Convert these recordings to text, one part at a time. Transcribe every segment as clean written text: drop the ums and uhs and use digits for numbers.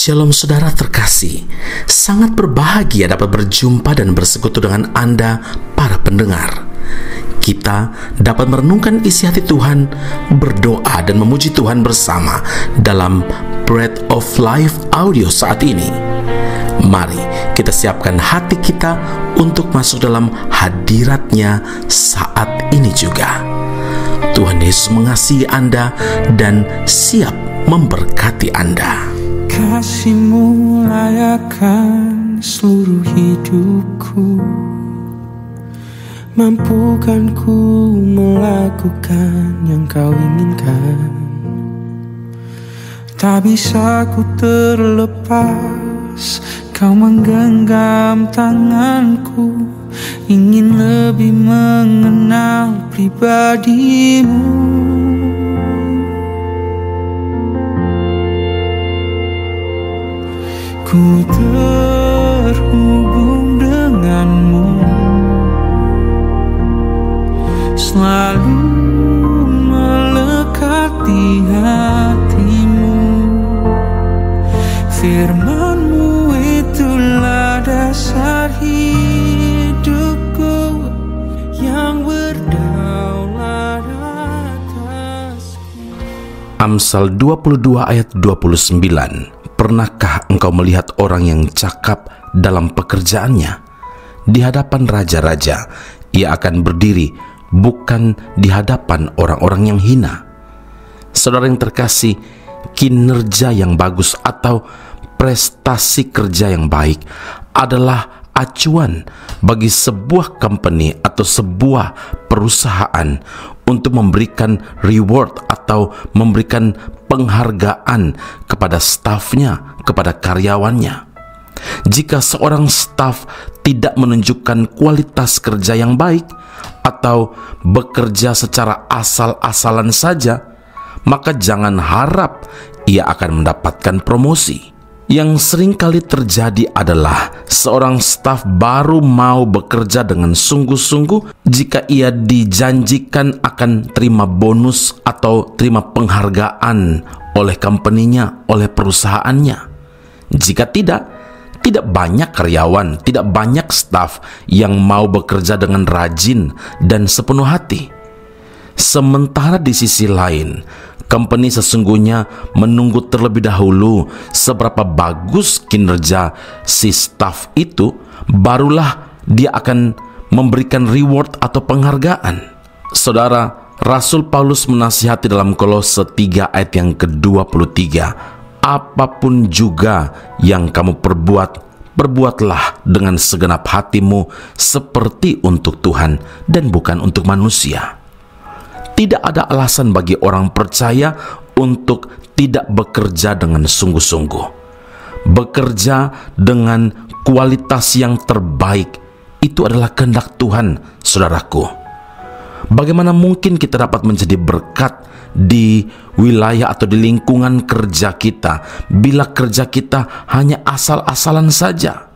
Shalom saudara terkasih, sangat berbahagia dapat berjumpa dan bersekutu dengan Anda para pendengar. Kita dapat merenungkan isi hati Tuhan, berdoa dan memuji Tuhan bersama dalam Bread of Life audio saat ini. Mari kita siapkan hati kita untuk masuk dalam hadirat-Nya saat ini juga. Tuhan Yesus mengasihi Anda dan siap memberkati Anda. Kasih-Mu layakkan seluruh hidupku, mampukan ku melakukan yang Kau inginkan. Tak bisa ku terlepas, Kau menggenggam tanganku, ingin lebih mengenal pribadi-Mu. Ku terhubung denganmu, selalu melekat di hatimu. Firman-Mu itulah dasar hidupku yang berdaulat atasku. Amsal 22 ayat 29. Pernahkah engkau melihat orang yang cakap dalam pekerjaannya? Di hadapan raja-raja, ia akan berdiri, bukan di hadapan orang-orang yang hina. Saudara yang terkasih, kinerja yang bagus atau prestasi kerja yang baik adalah acuan bagi sebuah company atau sebuah perusahaan untuk memberikan reward atau memberikan penghargaan kepada stafnya, kepada karyawannya. Jika seorang staf tidak menunjukkan kualitas kerja yang baik atau bekerja secara asal-asalan saja, maka jangan harap ia akan mendapatkan promosi. Yang seringkali terjadi adalah seorang staf baru mau bekerja dengan sungguh-sungguh jika ia dijanjikan akan terima bonus atau terima penghargaan oleh company-nya, oleh perusahaannya. Jika tidak banyak karyawan, tidak banyak staf yang mau bekerja dengan rajin dan sepenuh hati. Sementara di sisi lain, company sesungguhnya menunggu terlebih dahulu seberapa bagus kinerja si staf itu, barulah dia akan memberikan reward atau penghargaan. Saudara, Rasul Paulus menasihati dalam Kolose 3 ayat yang ke-23, apapun juga yang kamu perbuat, perbuatlah dengan segenap hatimu seperti untuk Tuhan dan bukan untuk manusia. Tidak ada alasan bagi orang percaya untuk tidak bekerja dengan sungguh-sungguh. Bekerja dengan kualitas yang terbaik, itu adalah kehendak Tuhan, saudaraku. Bagaimana mungkin kita dapat menjadi berkat di wilayah atau di lingkungan kerja kita bila kerja kita hanya asal-asalan saja?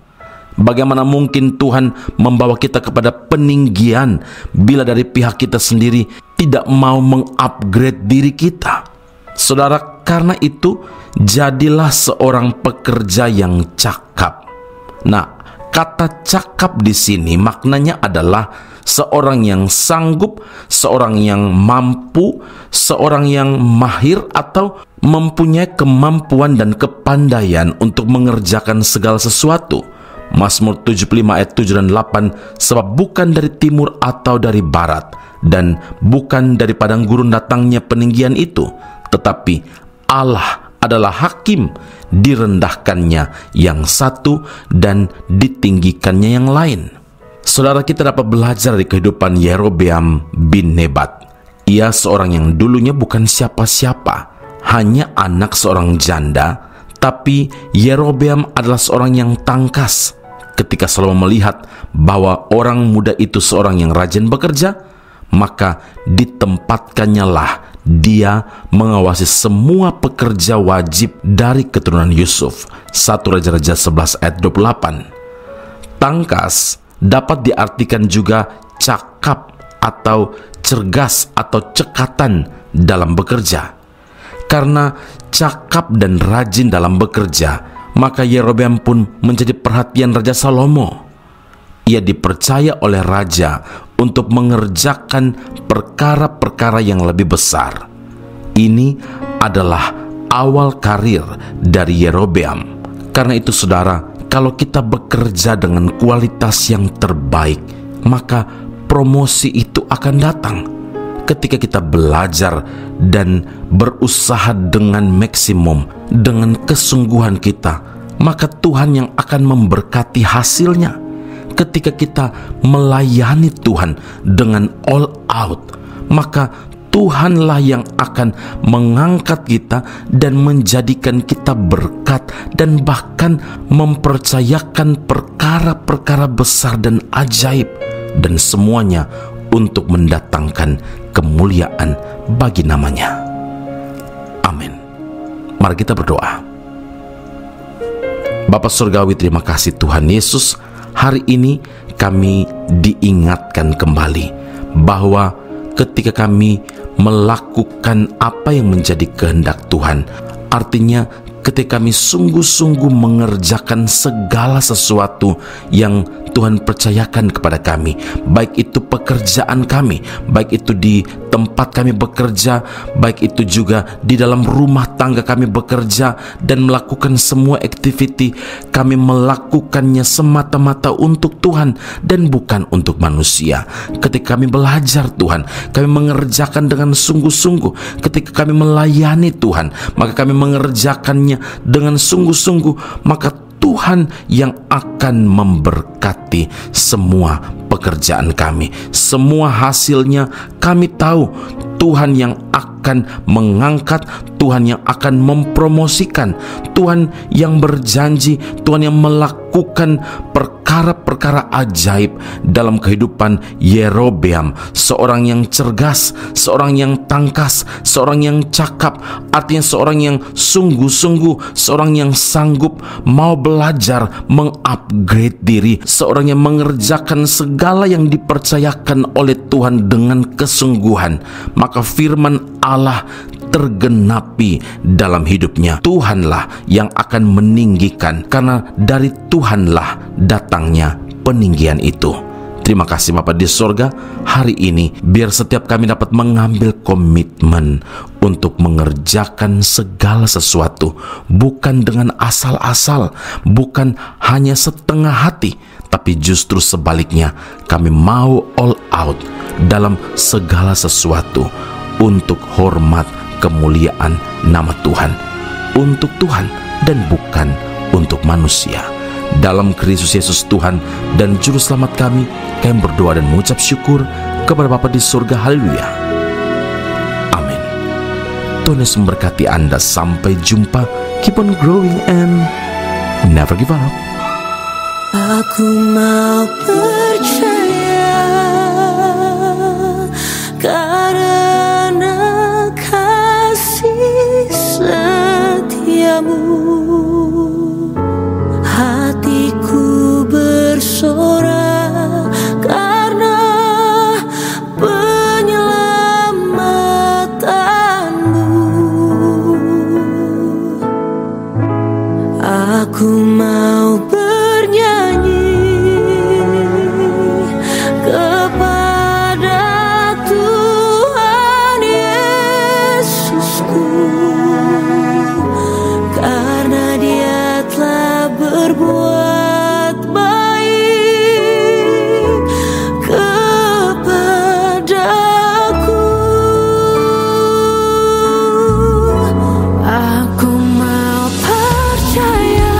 Bagaimana mungkin Tuhan membawa kita kepada peninggian bila dari pihak kita sendiri tidak mau mengupgrade diri kita? Saudara, karena itu jadilah seorang pekerja yang cakap. Nah, kata cakap di sini maknanya adalah seorang yang sanggup, seorang yang mampu, seorang yang mahir atau mempunyai kemampuan dan kepandaian untuk mengerjakan segala sesuatu. Mazmur 75 ayat 7 dan 8, sebab bukan dari timur atau dari barat dan bukan dari padang gurun datangnya peninggian itu, tetapi Allah adalah hakim, direndahkannya yang satu dan ditinggikannya yang lain. Saudara, kita dapat belajar dari kehidupan Yerobeam bin Nebat. Ia seorang yang dulunya bukan siapa-siapa, hanya anak seorang janda, tapi Yerobeam adalah seorang yang tangkas. Ketika Salomo melihat bahwa orang muda itu seorang yang rajin bekerja, maka ditempatkannya lah dia mengawasi semua pekerja wajib dari keturunan Yusuf. 1 Raja-Raja 11 ayat 28. Tangkas dapat diartikan juga cakap atau cergas atau cekatan dalam bekerja. Karena cakap dan rajin dalam bekerja, maka Yerobeam pun menjadi perhatian Raja Salomo. Ia dipercaya oleh raja untuk mengerjakan perkara-perkara yang lebih besar. Ini adalah awal karir dari Yerobeam. Karena itu saudara, kalau kita bekerja dengan kualitas yang terbaik, maka promosi itu akan datang. Ketika kita belajar dan berusaha dengan maksimum, dengan kesungguhan kita, maka Tuhan yang akan memberkati hasilnya. Ketika kita melayani Tuhan dengan all out, maka Tuhanlah yang akan mengangkat kita dan menjadikan kita berkat, dan bahkan mempercayakan perkara-perkara besar dan ajaib, dan semuanya untuk mendatangkan kemuliaan bagi namanya. Amin. Mari kita berdoa. Bapa Surgawi, terima kasih Tuhan Yesus. Hari ini kami diingatkan kembali bahwa ketika kami melakukan apa yang menjadi kehendak Tuhan, artinya ketika kami sungguh-sungguh mengerjakan segala sesuatu yang Tuhan percayakan kepada kami, baik itu pekerjaan kami, baik itu di tempat kami bekerja, baik itu juga di dalam rumah tangga kami bekerja dan melakukan semua aktiviti, kami melakukannya semata-mata untuk Tuhan dan bukan untuk manusia. Ketika kami belajar Tuhan, kami mengerjakan dengan sungguh-sungguh. Ketika kami melayani Tuhan, maka kami mengerjakannya dengan sungguh-sungguh, maka Tuhan yang akan memberkati semua pekerjaan kami. Semua hasilnya kami tahu Tuhan yang akan mengangkat, Tuhan yang akan mempromosikan, Tuhan yang berjanji, Tuhan yang melakukan perkara-perkara ajaib dalam kehidupan Yerobeam, seorang yang cergas, seorang yang tangkas, seorang yang cakap, artinya seorang yang sungguh-sungguh, seorang yang sanggup mau belajar, mengupgrade diri, seorang yang mengerjakan segala yang dipercayakan oleh Tuhan dengan kesungguhan. Maka firman Allah tergenapi dalam hidupnya. Tuhanlah yang akan meninggikan, karena dari Tuhanlah datangnya peninggian itu. Terima kasih Bapa di sorga, hari ini biar setiap kami dapat mengambil komitmen untuk mengerjakan segala sesuatu, bukan dengan asal-asal, bukan hanya setengah hati, tapi justru sebaliknya, kami mau all out dalam segala sesuatu untuk hormat kemuliaan nama Tuhan, untuk Tuhan dan bukan untuk manusia. Dalam Kristus Yesus Tuhan dan Juru Selamat kami berdoa dan mengucap syukur kepada Bapa di surga. Haleluya. Amin. Tuhan Yesus memberkati Anda. Sampai jumpa. Keep on growing and never give up. Aku mau percaya karena kasih setiamu, hatiku bersorak karena penyelamatanmu. Aku mau bernyanyi kepada Tuhan Yesusku, karena Dia telah berbuat baik kepadaku. Aku mau percaya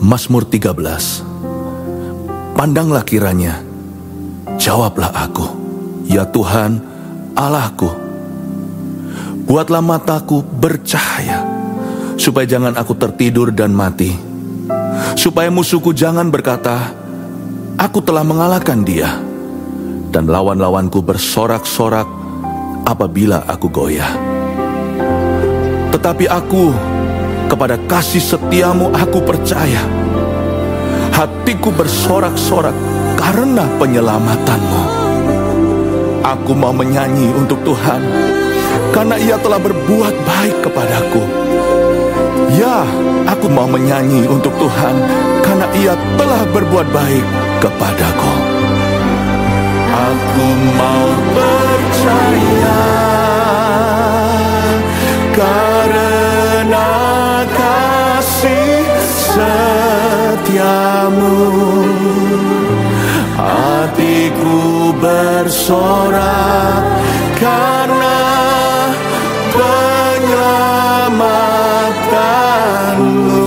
Mazmur 13. Pandanglah kiranya, jawablah aku, ya Tuhan Allahku. Buatlah mataku bercahaya, supaya jangan aku tertidur dan mati. Supaya musuhku jangan berkata, aku telah mengalahkan dia. Dan lawan-lawanku bersorak-sorak apabila aku goyah. Tetapi aku, kepada kasih setiamu aku percaya. Hatiku bersorak-sorak karena penyelamatanmu. Aku mau menyanyi untuk Tuhan, karena Ia telah berbuat baik kepadaku. Ya, aku mau menyanyi untuk Tuhan, karena Ia telah berbuat baik kepadaku. Aku mau percaya, karena kasih setiamu. Hatiku bersorak karena penyelamatanmu.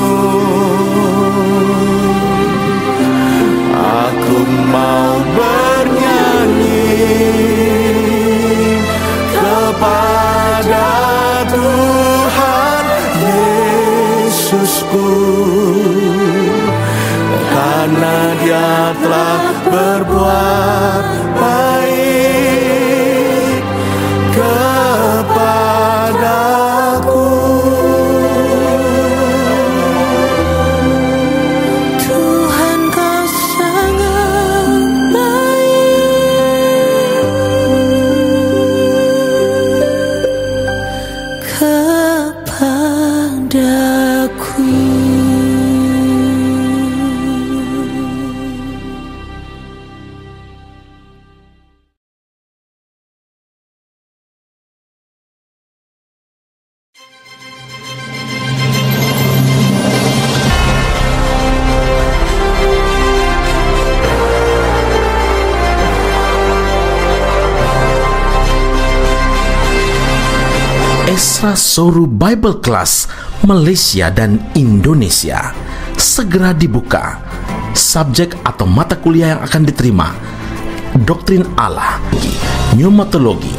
Aku mau bernyanyi kepada Tuhan Yesusku, karena Dia telah berbuat baik kepadaku. Tuhan, Kau sangat baik kepadaku. Esra Soru Bible Class Malaysia dan Indonesia segera dibuka. Subjek atau mata kuliah yang akan diterima: Doktrin Allah, Pneumatologi,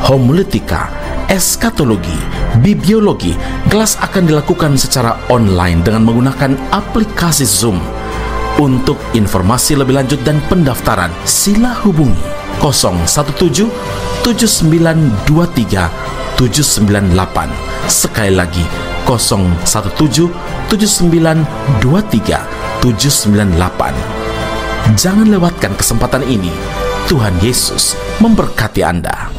Homiletika, Eskatologi, Bibliologi. Kelas akan dilakukan secara online dengan menggunakan aplikasi Zoom. Untuk informasi lebih lanjut dan pendaftaran, sila hubungi 017 7923 798. Sekali lagi 017 7923 798. Jangan lewatkan kesempatan ini. Tuhan Yesus memberkati Anda.